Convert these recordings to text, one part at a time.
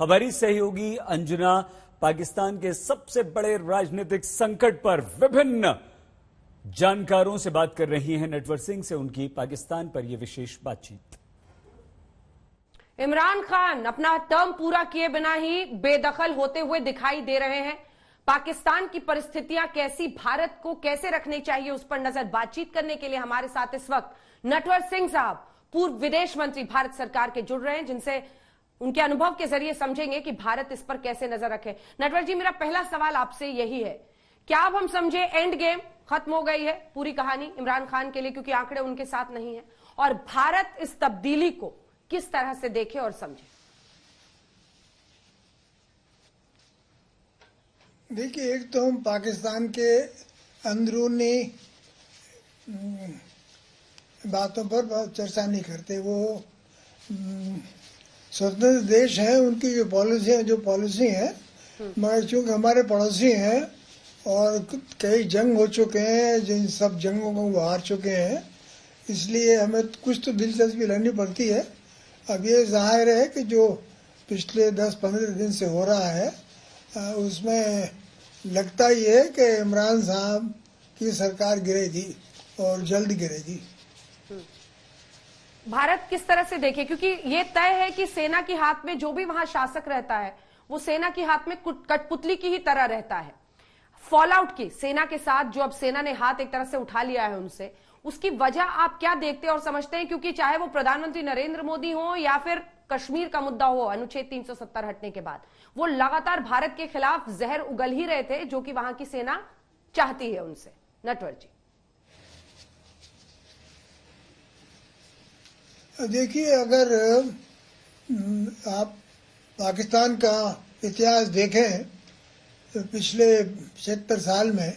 हमारी सहयोगी अंजना पाकिस्तान के सबसे बड़े राजनीतिक संकट पर विभिन्न जानकारों से बात कर रही हैं। नटवर सिंह से उनकी पाकिस्तान पर यह विशेष बातचीत। इमरान खान अपना टर्म पूरा किए बिना ही बेदखल होते हुए दिखाई दे रहे हैं। पाकिस्तान की परिस्थितियां कैसी, भारत को कैसे रखनी चाहिए, उस पर नजर बातचीत करने के लिए हमारे साथ इस वक्त नटवर सिंह साहब, पूर्व विदेश मंत्री भारत सरकार के, जुड़ रहे हैं, जिनसे उनके अनुभव के जरिए समझेंगे कि भारत इस पर कैसे नजर रखे। नटवर जी, मेरा पहला सवाल आपसे यही है, क्या अब हम समझे एंड गेम खत्म हो गई है पूरी कहानी इमरान खान के लिए, क्योंकि आंकड़े उनके साथ नहीं है, और भारत इस तब्दीली को किस तरह से देखे और समझे? देखिए, एक तो हम पाकिस्तान के अंदरूनी बातों पर चर्चा नहीं करते। वो स्वतंत्र देश है, उनकी जो पॉलिसी है, मगर चूंकि हमारे पड़ोसी हैं और कई जंग हो चुके हैं, जिन सब जंगों को वो हार चुके हैं, इसलिए हमें कुछ तो दिलचस्पी लेनी पड़ती है। अब ये जाहिर है कि जो पिछले 10-15 दिन से हो रहा है, उसमें लगता ही है कि इमरान साहब की सरकार गिरेगी और जल्द गिरेगी। भारत किस तरह से देखे, क्योंकि ये तय है कि सेना के हाथ में जो भी वहां शासक रहता है वो सेना के हाथ में कठपुतली की ही तरह रहता है। फॉलआउट की सेना के साथ जो अब सेना ने हाथ एक तरह से उठा लिया है उनसे, उसकी वजह आप क्या देखते हैं और समझते हैं? क्योंकि चाहे वो प्रधानमंत्री नरेंद्र मोदी हो या फिर कश्मीर का मुद्दा हो, अनुच्छेद 370 हटने के बाद वो लगातार भारत के खिलाफ जहर उगल ही रहे थे, जो कि वहां की सेना चाहती है उनसे। नटवर जी, देखिए, अगर आप पाकिस्तान का इतिहास देखें तो पिछले 75 साल में,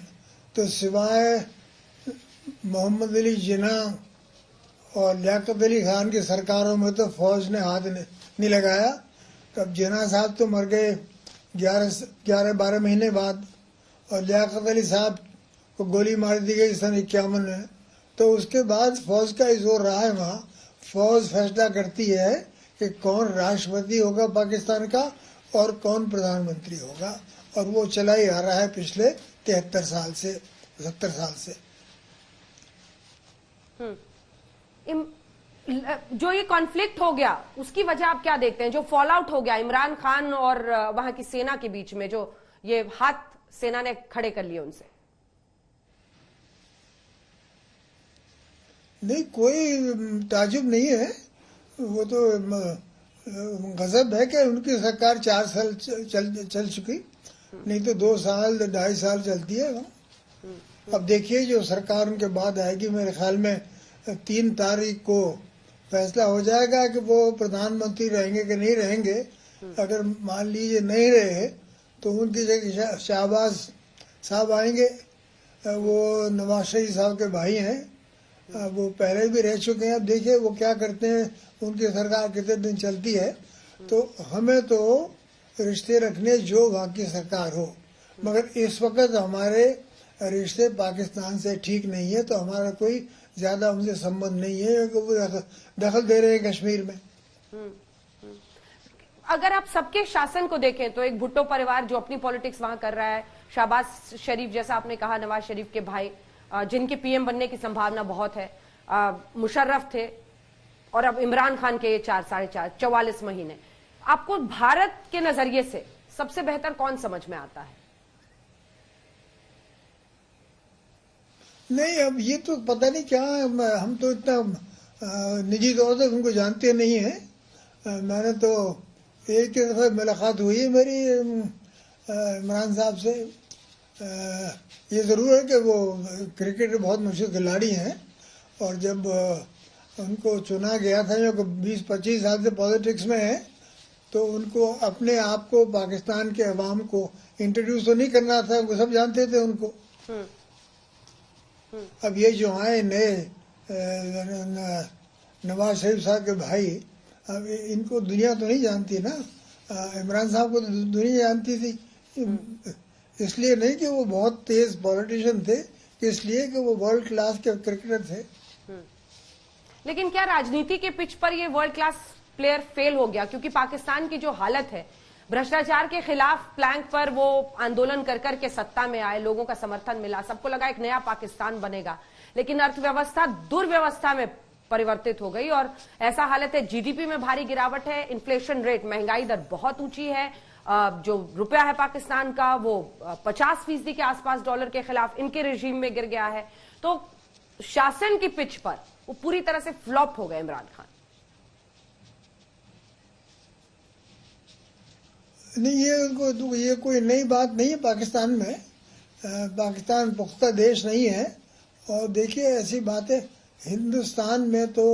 तो सिवाय मोहम्मद अली जिन्ना और लियाकत अली खान की सरकारों में तो फौज ने हाथ नहीं लगाया। तब जिन्ना साहब तो मर गए 11-12 महीने बाद, और लियाकत अली साहब को गोली मार दी गई सन 51 में। तो उसके बाद फौज का ही जोर रहा है वहाँ। फौज फैसला करती है कि कौन राष्ट्रपति होगा पाकिस्तान का और कौन प्रधानमंत्री होगा, और वो चला ही आ रहा है पिछले 73 साल से, 70 साल से। जो ये कॉन्फ्लिक्ट हो गया उसकी वजह आप क्या देखते हैं? जो फॉल आउट हो गया इमरान खान और वहां की सेना के बीच में, जो ये हाथ सेना ने खड़े कर लिए उनसे? नहीं, कोई ताजुब नहीं है। वो तो गजब है कि उनकी सरकार 4 साल चल चुकी, नहीं तो 2 साल 2.5 साल चलती है। अब देखिए, जो सरकार उनके बाद आएगी, मेरे ख्याल में 3 तारीख को फैसला हो जाएगा कि वो प्रधानमंत्री रहेंगे कि नहीं रहेंगे। अगर मान लीजिए नहीं रहे तो उनकी जगह शहबाज साहब आएंगे। वो नवाज शरीफ साहब के भाई हैं, वो पहले भी रह चुके हैं। अब देखिए वो क्या करते हैं, उनकी सरकार कितने दिन चलती है। तो हमें तो रिश्ते रखने जो वहाँ की सरकार हो, मगर इस वक्त हमारे रिश्ते पाकिस्तान से ठीक नहीं है, तो हमारा कोई ज्यादा उनसे संबंध नहीं है कि वो दखल दे रहे हैं कश्मीर में। अगर आप सबके शासन को देखें तो एक भुट्टो परिवार जो अपनी पॉलिटिक्स वहां कर रहा है, शहबाज शरीफ जैसा आपने कहा, नवाज शरीफ के भाई जिनके पीएम बनने की संभावना बहुत है, मुशर्रफ थे, और अब इमरान खान के 44 महीने। आपको भारत के नजरिए से सबसे बेहतर कौन समझ में आता है? नहीं, अब ये तो पता नहीं क्या, हम तो इतना निजी तौर से उनको जानते नहीं है। मैंने तो एक दफा मुलाकात हुई है मेरी इमरान साहब से। ये ज़रूर है कि वो क्रिकेट बहुत मशहूर खिलाड़ी हैं, और जब उनको चुना गया था, जो 20-25 साल से पॉलिटिक्स में है, तो उनको अपने आप को पाकिस्तान के अवाम को इंट्रोड्यूस तो नहीं करना था, उनको सब जानते थे उनको। अब ये जो आए नए नवाज शरीफ साहब के भाई, अब इनको दुनिया तो नहीं जानती ना। इमरान साहब को तो दुनिया जानती थी, इसलिए नहीं कि वो बहुत तेज पॉलिटिशियन थे, इसलिए कि वो वर्ल्ड क्लास के क्रिकेटर थे। लेकिन क्या राजनीति के पिच पर ये वर्ल्ड क्लास प्लेयर फेल हो गया? क्योंकि पाकिस्तान की जो हालत है, भ्रष्टाचार के खिलाफ प्लैंक पर वो आंदोलन कर करके सत्ता में आए, लोगों का समर्थन मिला, सबको लगा एक नया पाकिस्तान बनेगा, लेकिन अर्थव्यवस्था दुर्व्यवस्था में परिवर्तित हो गई और ऐसा हालत है, जीडीपी में भारी गिरावट है, इन्फ्लेशन रेट, महंगाई दर बहुत ऊंची है, जो रुपया है पाकिस्तान का वो 50% के आसपास डॉलर के खिलाफ इनके रेजीम में गिर गया है। तो शासन की पिच पर वो पूरी तरह से फ्लॉप हो गए इमरान खान। नहीं, ये कोई नई बात नहीं है पाकिस्तान में। पाकिस्तान पुख्ता देश नहीं है। और देखिए, ऐसी बातें हिंदुस्तान में तो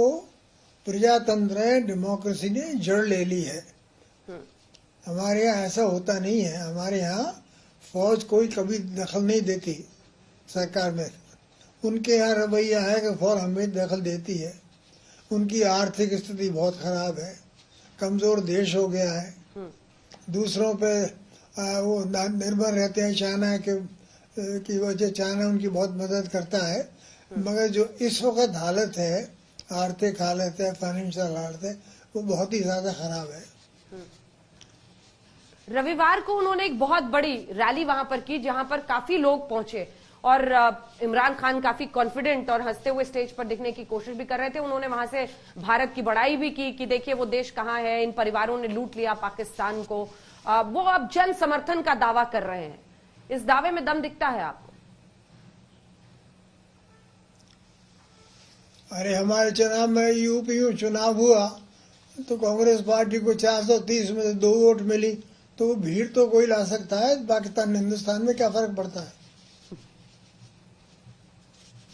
प्रजातंत्र है, डेमोक्रेसी ने जड़ ले ली है। हमारे यहाँ ऐसा होता नहीं है। हमारे यहाँ फौज कोई कभी दखल नहीं देती सरकार में। उनके यहाँ रवैया है कि फौज हमें दखल देती है। उनकी आर्थिक स्थिति बहुत खराब है, कमजोर देश हो गया है, दूसरों पे वो निर्भर रहते हैं। चाइना की वजह, चाइना उनकी बहुत मदद करता है, मगर जो इस वक्त हालत है, आर्थिक हालत है, फाइनेंशियल हालत है, वो बहुत ही ज्यादा खराब है। रविवार को उन्होंने एक बहुत बड़ी रैली वहां पर की जहां पर काफी लोग पहुंचे और इमरान खान काफी कॉन्फिडेंट और हंसते हुए स्टेज पर दिखने की कोशिश भी कर रहे थे। उन्होंने वहां से भारत की बड़ाई भी की कि देखिए वो देश कहां है, इन परिवारों ने लूट लिया पाकिस्तान को। वो अब जन समर्थन का दावा कर रहे हैं। इस दावे में दम दिखता है आपको? अरे, हमारे चुनाव में यूपी चुनाव हुआ तो कांग्रेस पार्टी को 430 में से 2 वोट मिली, तो भीड़ तो कोई ला सकता है। पाकिस्तान हिंदुस्तान में क्या फर्क पड़ता है?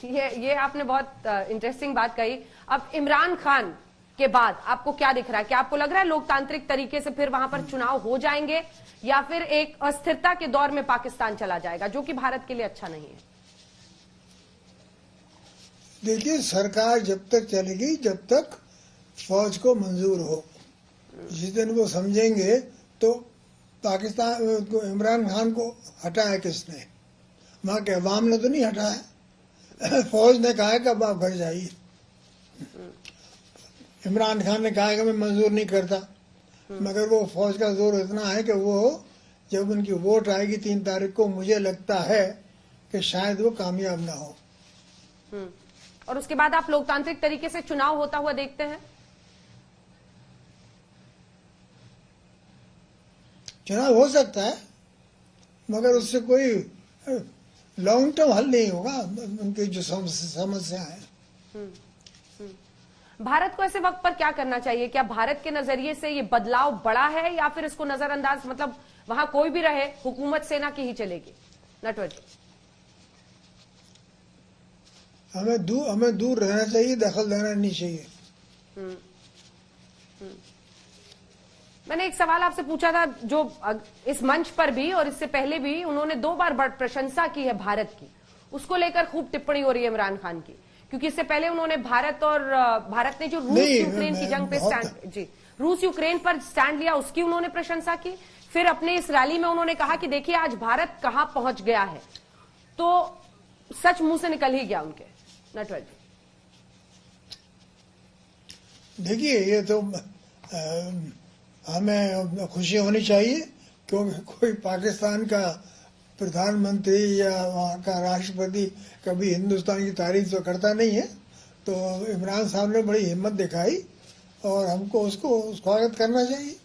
ये आपने बहुत इंटरेस्टिंग बात कही। अब इमरान खान के बाद आपको क्या दिख रहा है? क्या आपको लग रहा है लोकतांत्रिक तरीके से फिर वहां पर चुनाव हो जाएंगे या फिर एक अस्थिरता के दौर में पाकिस्तान चला जाएगा, जो कि भारत के लिए अच्छा नहीं है? देखिए, सरकार जब तक चलेगी जब तक फौज को मंजूर हो। जिस दिन वो समझेंगे तो पाकिस्तान को, इमरान खान को हटाया किसने? वहां के अवाम ने तो नहीं हटाया। फौज ने कहा कि अब आप घर जाइए। इमरान खान ने कहा कि मैं मंजूर नहीं करता, मगर वो फौज का जोर इतना है कि वो जब उनकी वोट आएगी 3 तारीख को, मुझे लगता है कि शायद वो कामयाब ना हो। और उसके बाद आप लोकतांत्रिक तरीके से चुनाव होता हुआ देखते हैं? चुनाव हो सकता है, मगर उससे कोई लॉन्ग टर्म हल नहीं होगा उनकी जो समस्या है। भारत को ऐसे वक्त पर क्या करना चाहिए? क्या भारत के नजरिए से ये बदलाव बड़ा है या फिर इसको नजरअंदाज, मतलब वहां कोई भी रहे हुकूमत सेना की ही चलेगी? नटवर जी, हमें दूर रहना चाहिए, दखल देना नहीं चाहिए। मैंने एक सवाल आपसे पूछा था, जो इस मंच पर भी और इससे पहले भी उन्होंने 2 बार प्रशंसा की है भारत की, उसको लेकर खूब टिप्पणी हो रही है इमरान खान की, क्योंकि इससे पहले उन्होंने भारत ने जो रूस यूक्रेन की जंग पे रूस यूक्रेन पर स्टैंड लिया, उसकी उन्होंने प्रशंसा की। फिर अपने इस रैली में उन्होंने कहा कि देखिए आज भारत कहां पहुंच गया है। तो सच मुंह से निकल ही गया उनके। नटवर जी, देखिए, ये तो हमें खुशी होनी चाहिए, क्योंकि कोई पाकिस्तान का प्रधानमंत्री या वहाँ का राष्ट्रपति कभी हिंदुस्तान की तारीफ तो करता नहीं है। तो इमरान साहब ने बड़ी हिम्मत दिखाई और हमको उसको स्वागत करना चाहिए।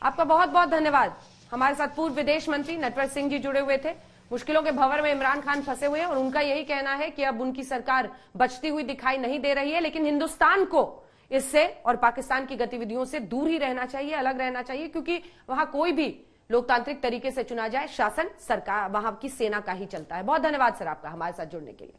आपका बहुत बहुत धन्यवाद। हमारे साथ पूर्व विदेश मंत्री नटवर सिंह जी जुड़े हुए थे। मुश्किलों के भंवर में इमरान खान फंसे हुए हैं और उनका यही कहना है कि अब उनकी सरकार बचती हुई दिखाई नहीं दे रही है, लेकिन हिंदुस्तान को इससे और पाकिस्तान की गतिविधियों से दूर ही रहना चाहिए, अलग रहना चाहिए, क्योंकि वहां कोई भी लोकतांत्रिक तरीके से चुना जाए, शासन सरकार वहां की सेना का ही चलता है। बहुत धन्यवाद सर आपका हमारे साथ जुड़ने के लिए।